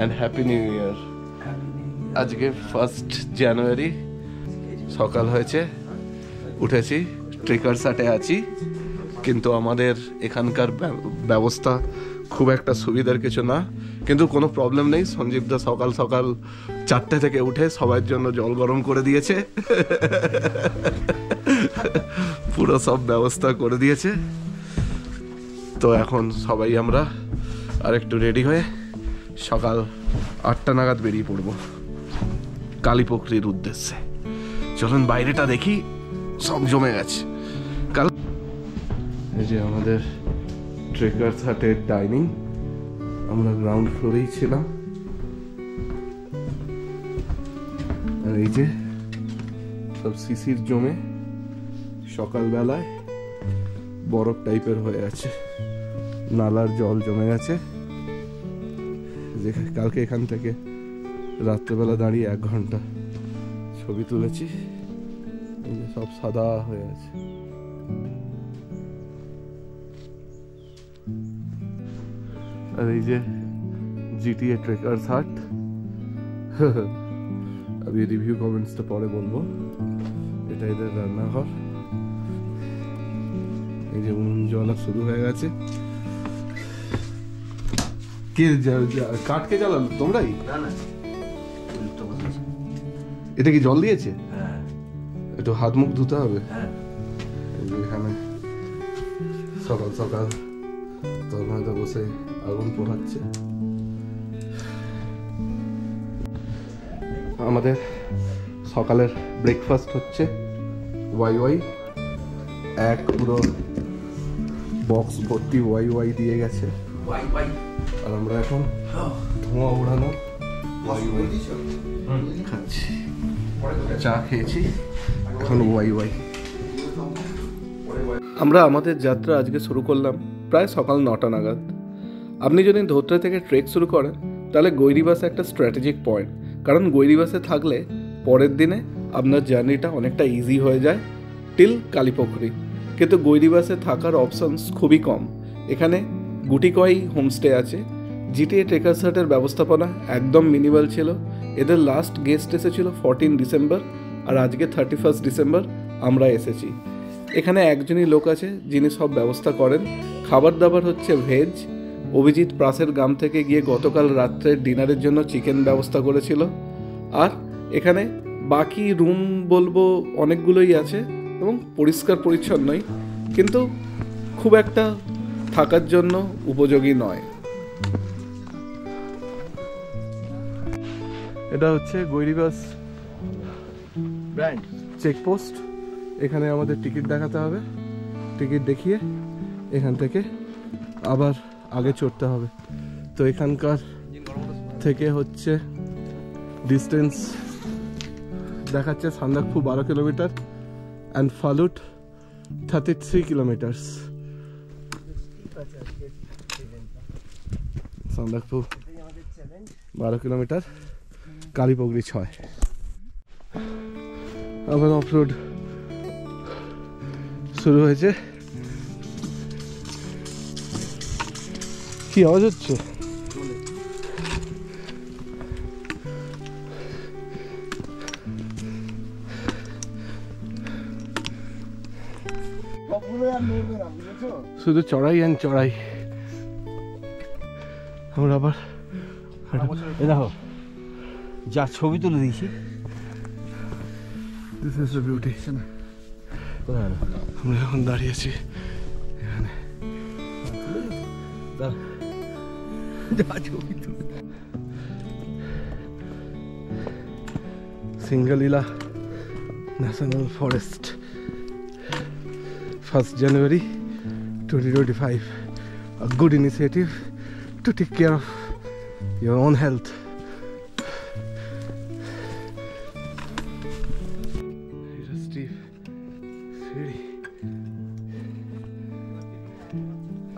And happy new year. আজকে 1 জানুয়ারি সকাল হয়েছে, উঠেছি, ট্রেকার সাটে আছি, কিন্তু আমাদের এখানকার ব্যবস্থা খুব একটা সুবিধার কিছু না, কিন্তু কোনো প্রবলেম নেই। সঞ্জীবদা সকাল সকাল 4টে থেকে উঠে সবার জন্য জল গরম করে দিয়েছে, পুরো সব ব্যবস্থা করে দিয়েছে। তো এখন সবাই আমরা আর একটু রেডি হয়ে সকাল 8টা নাগাদ বেরিয়ে পড়বো কালীপুকুরির উদ্দেশ্যে। চলুন বাইরেটা দেখি, সব জমে গেছে। কাল এই যে আমাদের ট্রেকার্স হাটের ডাইনিং, আমরা গ্রাউন্ড ফ্লোরেই ছিলাম। আর এই যে সব শিশির জমে সকালবেলায় বরফ টাইপের হয়ে আছে, নালার জল জমে গেছে। কালকে এখান থেকে রাত্রেবেলা দাঁড়িয়ে 1 ঘন্টা ছবি তুলেছি। এই যে সব সাদা হয়ে আছে। আর এই যে জিটিএ ট্রেকার্স হাট। আমি রিভিউ কমেন্টসটা পরে বলবো। এটা এদের রান্নাঘর। এই যে উনুন জ্বলা শুরু হয়ে গেছে। কে কাঠ কে জ্বালালো? তোমরাই? এটা কি জল দিয়েছে? একটু হাত মুখ ধুতে হবে। এখানে সকাল সকাল তরমাইদা বসে আগুন পোহাচ্ছে। আমাদের সকালের ব্রেকফাস্ট হচ্ছে ওয়াই এক পুরো বক্স ভর্তি ওয়াই দিয়ে গেছে। আর আমরা এখন ধোঁয়া উড়ানো খাচ্ছি। চা খেয়েছি, এখন ওয়াই। আমরা আমাদের যাত্রা আজকে শুরু করলাম প্রায় সকাল 9টা নাগাদ। আপনি যদি ধোত্রা থেকে ট্রেক শুরু করেন তাহলে গৈরিবাস একটা স্ট্র্যাটেজিক পয়েন্ট, কারণ গৈরিবাসে থাকলে পরের দিনে আপনার জার্নিটা অনেকটা ইজি হয়ে যায় টিল কালীপুকুরি। কিন্তু গৈরিবাসে থাকার অপশনস খুবই কম। এখানে গুটিকয় হোমস্টে আছে। জিটিএ ট্রেকার্স হাটের ব্যবস্থাপনা একদম মিনিমাল ছিল। এদের লাস্ট গেস্ট এসেছিল 14 ডিসেম্বর, আর আজকে 31 ডিসেম্বর আমরা এসেছি। এখানে একজনই লোক আছে যিনি সব ব্যবস্থা করেন। খাবার দাবার হচ্ছে ভেজ। অভিজিৎ প্রাসের গ্রাম থেকে গিয়ে গতকাল রাত্রে ডিনারের জন্য চিকেন ব্যবস্থা করেছিল। আর এখানে বাকি রুম বলবো অনেকগুলোই আছে এবং পরিষ্কার পরিচ্ছন্নই, কিন্তু খুব একটা থাকার জন্য উপযোগী নয়। এটা হচ্ছে গৈরিবাস ব্যান্ড চেকপোস্ট। এখানে আমাদের টিকিট দেখাতে হবে। টিকিট দেখিয়ে এখান থেকে আবার আগে চড়তে হবে। তো এখানকার থেকে হচ্ছে ডিস্টেন্স দেখাচ্ছে Sandakphu 12 kilometre and Phalut 33 kilometres. Sandakphu 12 kilometre, Kalipokhari 6। আবার অফরোড শুরু হয়েছে। কি আওয়াজ হচ্ছে? শুধু চড়াই আর চড়াই। আমরা আবার দেখো যা ছবি তুলে দিয়েছি। This is the beauty. আমরা এখন দাঁড়িয়েছি এখানে। Singalila national forest, 1 January 2025. A good initiative to take care of your own health.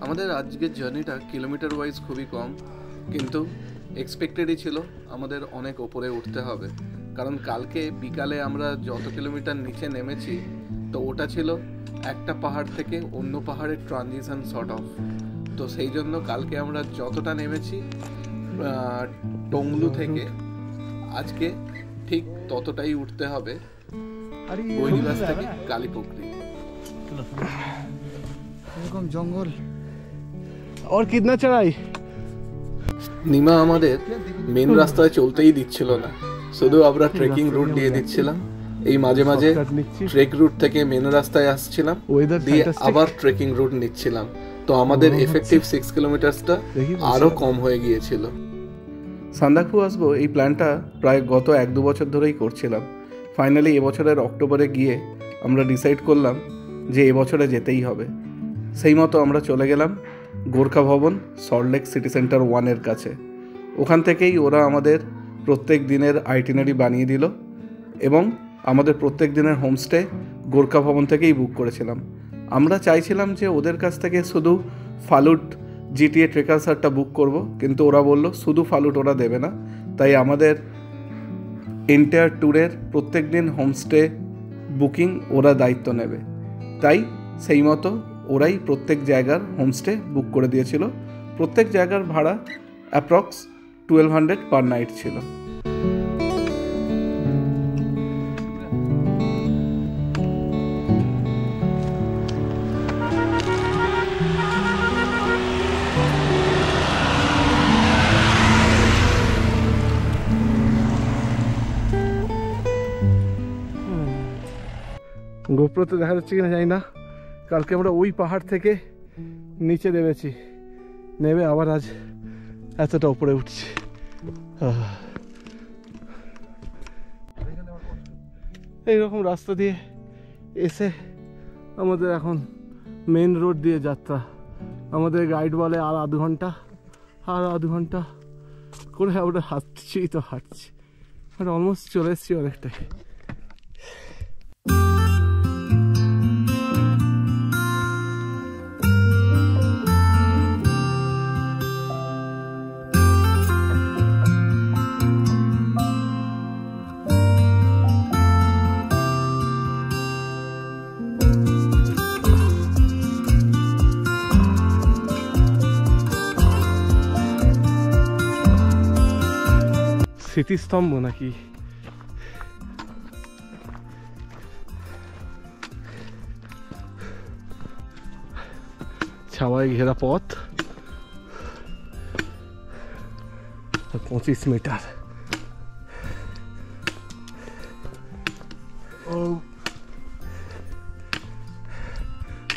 আমাদের আজকের জার্নিটা কিলোমিটার ওয়াইজ খুবই কম, কিন্তু এক্সপেক্টেডই ছিল আমাদের অনেক ওপরে উঠতে হবে। কারণ কালকে বিকালে আমরা যত কিলোমিটার নিচে নেমেছি, তো ওটা ছিল একটা পাহাড় থেকে অন্য পাহাড়ের ট্রানজিশন সর্ট অফ। তো সেই জন্য কালকে আমরা যতটা নেমেছি টংলু থেকে আজকে ঠিক ততটাই উঠতে হবে গৈরিবাস থেকে কালীপুকুরি। এরকম জঙ্গল আর কিতনা চড়াই। নিমা আমাদের মেন রাস্তায় চলতেই দিচ্ছিল না, শুধু আমরা ট্রেকিং রুট দিয়ে দিচ্ছিলাম। এই মাঝে মাঝে ট্রেক রুট থেকে মেন রাস্তায় আসছিলাম, দিয়ে আবার ট্রেকিং রুট নিচ্ছিলাম। তো আমাদের এফেক্টিভ 6 কিলোমিটারসটা আরো কম হয়ে গিয়েছিল। সান্দাকফু আসবো এই প্ল্যানটা প্রায় গত 1-2 বছর ধরেই করছিলাম। ফাইনালি এবছরের অক্টোবরে গিয়ে আমরা ডিসাইড করলাম যে এবছরে যেতেই হবে। সেই মতো আমরা চলে গেলাম গোর্খা ভবন, সল্টলেক সিটি সেন্টার 1-এর কাছে। ওখান থেকেই ওরা আমাদের প্রত্যেক দিনের আইটিনারি বানিয়ে দিল এবং আমাদের প্রত্যেক দিনের হোমস্টে গোর্খা ভবন থেকেই বুক করেছিলাম। আমরা চাইছিলাম যে ওদের কাছ থেকে শুধু ফালুট জিটিএ ট্রেকার সারটা বুক করব, কিন্তু ওরা বলল শুধু ফালুট ওরা দেবে না, তাই আমাদের এন্টায়ার ট্যুরের প্রত্যেক দিন হোমস্টে বুকিং ওরা দায়িত্ব নেবে। তাই সেই মতো ওরাই প্রত্যেক জায়গার হোমস্টে বুক করে দিয়েছিল। প্রত্যেক জায়গার ভাড়া অ্যাপ্রক্স 1200 পার নাইট ছিল। গোপ্রোতে দেখা যাচ্ছে কিনা জানি না, কালকে আমরা ওই পাহাড় থেকে নিচে নেমেছি, নেমে আবার আজ এতটা উপরে উঠছি। এইরকম রাস্তা দিয়ে এসে আমাদের এখন মেন রোড দিয়ে যাত্রা। আমাদের গাইড বলে আর আধ ঘন্টা করে আমরা হাঁটছি মানে অলমোস্ট চলে এসেছি অনেকটাই। স্মৃতিস্তম্ভ নাকি? ছাওয়ায় ঘেরা পথ, 25 মিটার।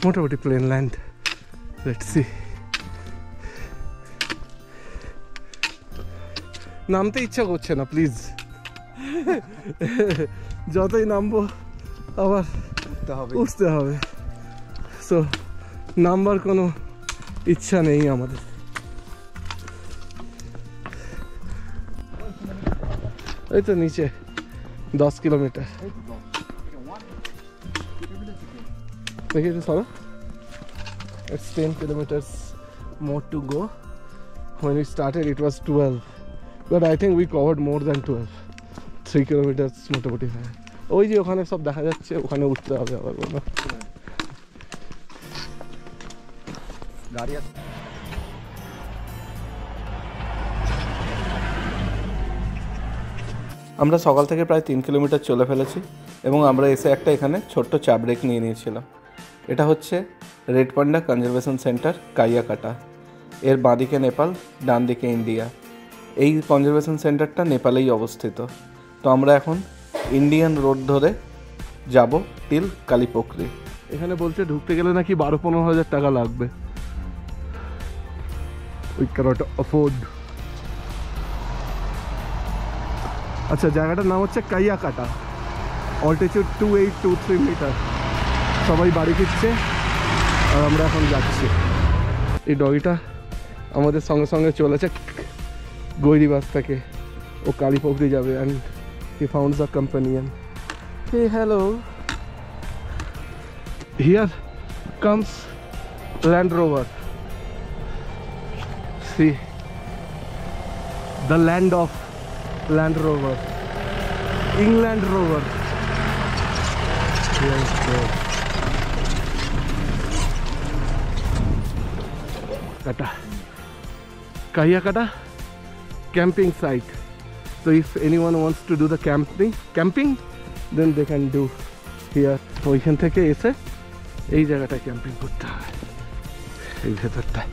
মোটামুটি প্লেন ল্যান্ড। Let's see. নামতে ইচ্ছা করছে না, প্লিজ। যতই নামবো আবার উঠতে হবে, সো নামবার কোনো ইচ্ছা নেই আমাদের। এই তো নিচে 10 কিলোমিটার। দেখি একটু সরো। It's 10 kilometers more to go. When we started it was 12. But I think we covered more than 12. 3 kilometers মোটামুটি হয়। ওই যে ওখানে সব দেখা যাচ্ছে, ওখানে উঠতে হবে আবার। গাড়ি আছে। আমরা সকাল থেকে প্রায় 3 কিলোমিটার চলে ফেলেছি এবং আমরা এসে একটা এখানে ছোট্ট চা ব্রেক নিয়ে নিয়েছিলাম। এটা হচ্ছে রেড পান্ডা কনজারভেশন সেন্টার কাইয়াকাটা। এর বাঁদিকে নেপাল, ডান দিকে ইন্ডিয়া। এই কনজারভেশন সেন্টারটা নেপালেই অবস্থিত। তো আমরা এখন ইন্ডিয়ান রোড ধরে যাব টিল কালীপুকুরি। এখানে বলছে ঢুকতে গেলে নাকি 12-15 হাজার টাকা লাগবে। We can't afford. আচ্ছা, জায়গাটার নাম হচ্ছে কাইয়াকাটা। Altitude 2823 metre. সবাই বাড়ি ফিরছে আর আমরা এখন যাচ্ছি। এই ডগিটা আমাদের সঙ্গে সঙ্গে চলেছে গৈরিবাস থেকে। ও কালীপুকুরি যাবে and he founds a companion. Hey hello, here comes Land Rover. See the land of Land Rover, England Rover. Yes, Kata, Kaiyakata, camping site. So if anyone wants to do the camping, then they can do here. ওইখান থেকে এসে এই জায়গাটায় camping করতে হবে। এই ভেতরটায়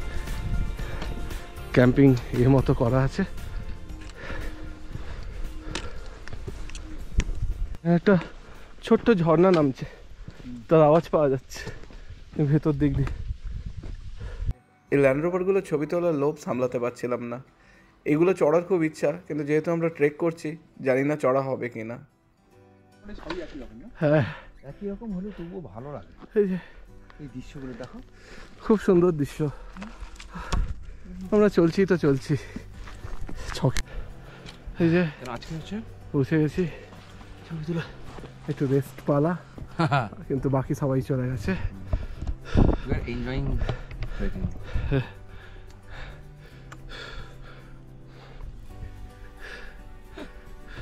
camping এর মতো করা আছে। একটা ছোট্ট ঝর্ণা নামছে, তার আওয়াজ পাওয়া যাচ্ছে ভেতর দিক দিয়ে। এই ল্যান্ড রোভারগুলো ছবি তোলার লোভ সামলাতে পারছিলাম না। এগুলো চড়ার খুব ইচ্ছা, কিন্তু যেহেতু আমরা ট্রেক করছি জানি না চড়া হবে কি না। হ্যাঁ, একই রকম হলে তবুও ভালো লাগে। এই যে এই দৃশ্যগুলো দেখো, খুব সুন্দর দৃশ্য। আমরা চলছি তো চলছি ছকে। এই যে আজকে হচ্ছে পৌঁছে গেছি, ছবি তোলা একটু রেস্ট পালা, কিন্তু বাকি সবাই চলে গেছে।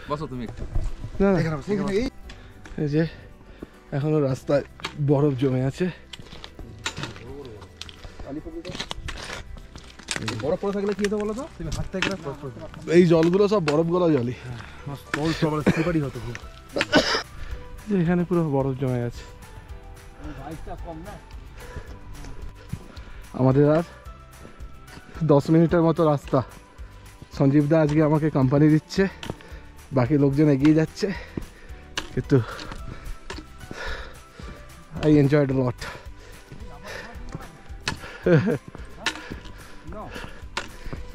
বসো তুমি একটু। না এই যে এখনো রাস্তায় বরফ জমে আছে। বরফ পড়ে থাকলে কি হতো বলো তো, তুমি হাত থেকে এই জলগুলো সব বরফ গলা জলই, স্লিপারি হতো খুব। এখানে পুরো বরফ জমে গেছে। আমাদের আর 10 মিনিটের মতো রাস্তা। সঞ্জীব দা আজকে আমাকে কোম্পানি দিচ্ছে, বাকি লোকজন এগিয়ে যাচ্ছে, কিন্তু আই এনজয়েড আ লট।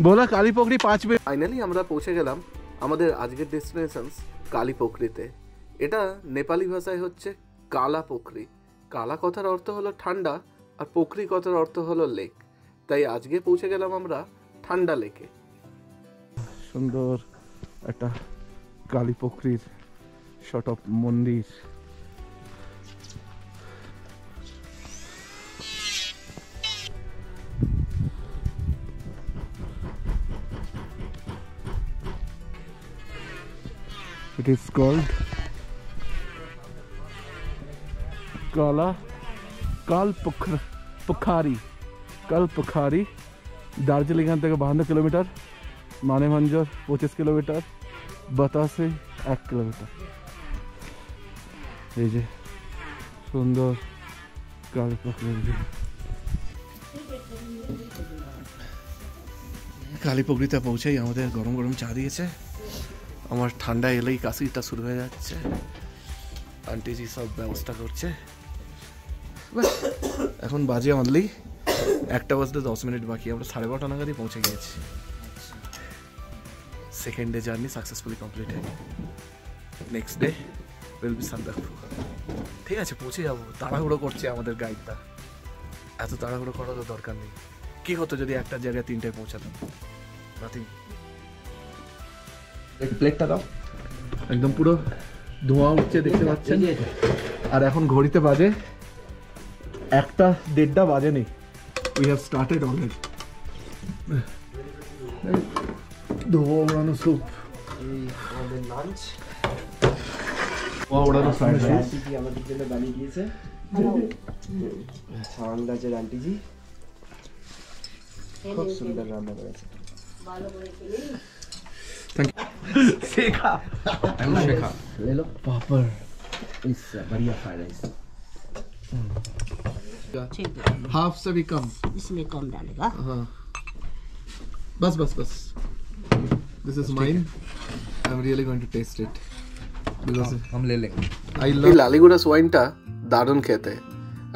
बोला कालीपोखरी 5 मिनट। ফাইনালি আমরা পৌঁছে গেলাম আমাদের আজকের ডেস্টিনেশনস কালীপোখরিতে। এটা নেপালি ভাষায় হচ্ছে কালা পোখরি। কালা কথার অর্থ হলো ঠান্ডা, আর পোখরি কথার অর্থ হলো লেক। তাই আজকে পৌঁছে গেলাম আমরা ঠান্ডা লেকে। সুন্দর একটা কালীপোখরির শর্ট অফ মন্দির। It is called কালপোখারি। দার্জিলিং থেকে 52 কিলোমিটার, মানেভঞ্জর 25 কিলোমিটার, বাতাসে 1 কিলোমিটার। এই যে সুন্দর কালীপোখরি। কালীপোখরিতে পৌঁছেই আমাদের গরম গরম চা দিয়েছে। আমার ঠান্ডা এলেই কাশিটা শুরু হয়ে যাচ্ছে। আন্টিজি সব ব্যবস্থা করছে। এখন বাজে অনলি 1টা বাজতে 10 মিনিট বাকি। আমরা 12:30 নাগাদই পৌঁছে গিয়েছি। Second day journey successfully completed. Next day will be Sandakphu. ঠিক আছে, পৌঁছে যাবো। তাড়াহুড়ো করছে আমাদের গাইডটা। এত তাড়াহুড়ো করার তো দরকার নেই। কি হতো যদি একটা জায়গায় 3টায় পৌঁছাতাম? নাথিং। প্লেটটা দাও। একদম পুরো ধোঁয়া উঠছে, দেখতে পাচ্ছেন। আর এখন ঘড়িতে বাজে 1:30 বাজেনি। We have started already. ধোঁয়া ওড়ানো স্যুপ, এই আমাদের লাঞ্চ, ধোঁয়া ওড়ানো ফ্রাইড রাইস। আন্টিজি আমাদের জন্য বানিয়ে দিয়েছে। ছান গাছের আন্টিজি খুব সুন্দর রান্না করেছে। शेखा ले लो पापड़। इस बढ़िया फ्राइड राइस ठीक है, हाफ से भी कम। इसमें कम डालेगा। हाँ, बस बस बस। This is mine. I am really going to test it because हम ले लेंगे। आई এই लव লালিগুরাস ওয়াইনটা দারুণ খেতে।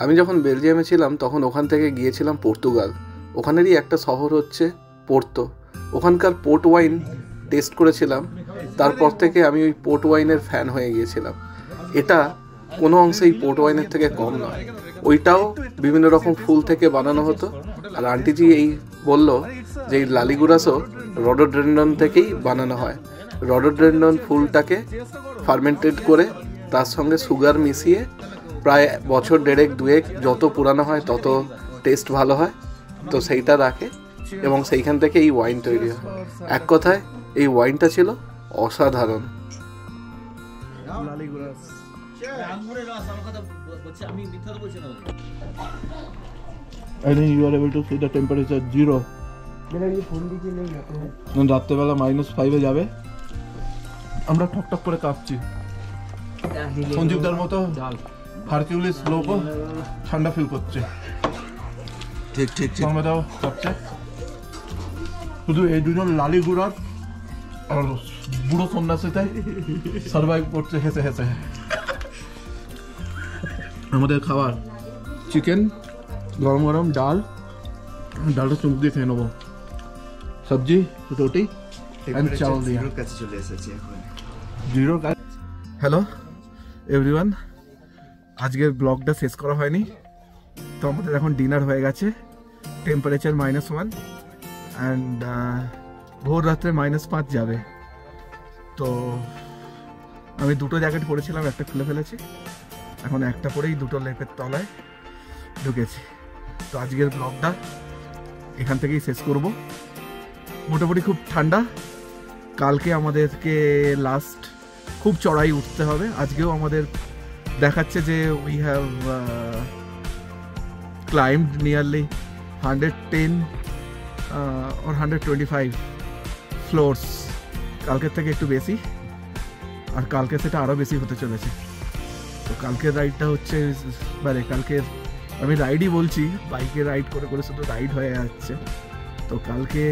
আমি যখন বেলজিয়ামে ছিলাম তখন ওখান থেকে গিয়েছিলাম পর্তুগাল। ওখানেরই একটা শহর হচ্ছে পোর্তো। ওখানকার পোর্ট ওয়াইন টেস্ট করেছিলাম। তারপর থেকে আমি ওই পোর্ট ওয়াইনের ফ্যান হয়ে গিয়েছিলাম। এটা কোনো অংশেই পোর্ট ওয়াইনের থেকে কম নয়। ওইটাও বিভিন্ন রকম ফুল থেকে বানানো হতো। আর আন্টিজি এই বলল যে এই লালিগুরাসও রডোডেন্ড্রন থেকেই বানানো হয়। রডোডেন্ড্রন ফুলটাকে ফার্মেন্টেড করে তার সঙ্গে সুগার মিশিয়ে প্রায় বছর 1.5-2 যত পুরানো হয় তত টেস্ট ভালো হয়, তো সেইটা রাখে এবং সেইখান থেকে এই ওয়াইন তৈরি হয়। এক কথায় এই ওয়াইনটা ছিল অসাধারণ। Laliguras. I think you are able to see the temperature 0 मेरा ये फोन दीजिए, नहीं आते हैं। রাত্রেবেলা -5-এ যাবে, আমরা ঠকঠক করে কাঁপছি। সঞ্জীবদার মতো হারকিউলিস লোকও ঠান্ডা ফিল করছে। ঠিক ঠিক ঠিক সঙ্গেটাও কাঁপছে। শুধু এই দুজন লালি গুড়ার আর বুড়ো সন্ন্যাসীটাই সার্ভাইভ করছে হেসে হেসে। আমাদের খাবার চিকেন, গরম গরম ডাল, ডালটা চুমুক দিয়ে খেয়ে নেবো, সবজি রুটি and চাউল দিয়ে। জিরোর কাছে চলে এসেছি এখন। জিরোর কাজ। হ্যালো এভরিওয়ান, আজকের ব্লগটা শেষ করা হয়নি, তো আমাদের এখন ডিনার হয়ে গেছে। টেম্পারেচার -1 অ্যান্ড ভোর রাত্রে -5 যাবে। তো আমি দুটো জ্যাকেট পরেছিলাম, একটা খুলে ফেলেছি, এখন একটা পরেই দুটো লেপের তলায় ঢুকেছি। তো আজকের ব্লগটা এখান থেকেই শেষ করব। মোটামুটি খুব ঠান্ডা, কালকে আমাদেরকে লাস্ট খুব চড়াই উঠতে হবে। আজকেও আমাদের দেখাচ্ছে যে we have climbed nearly 110 or 125 floors, কালকের থেকে একটু বেশি, আর কালকে সেটা আরও বেশি হতে চলেছে। তো কালকের রাইডটা হচ্ছে, মানে কালকের আমি রাইডই বলছি, বাইকে রাইড করে করে শুধু রাইড হয়ে যাচ্ছে। তো কালকে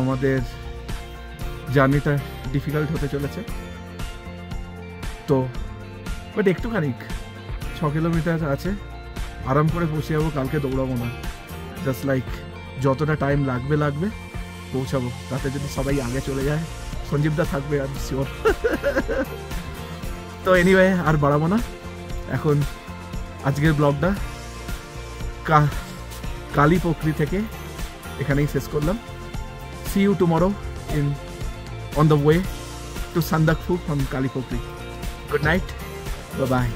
আমাদের জার্নিটা ডিফিকাল্ট হতে চলেছে। তো বাট একটুখানি 6 কিলোমিটার আছে, আরাম করে পৌঁছে যাবো। কালকে দৌড়াবো না, জাস্ট লাইক যতটা টাইম লাগবে পৌঁছাবো। তাতে যদি সবাই আগে চলে যায়, সঞ্জীবদা থাকবে আর শিওর। তো এনিওয়ে আর বাড়াবো না, এখন আজকের ব্লগটা কালীপোখরি থেকে এখানেই শেষ করলাম। See you tomorrow in on the way to Sandakphu from Kalipokri. Good night. Bye-bye.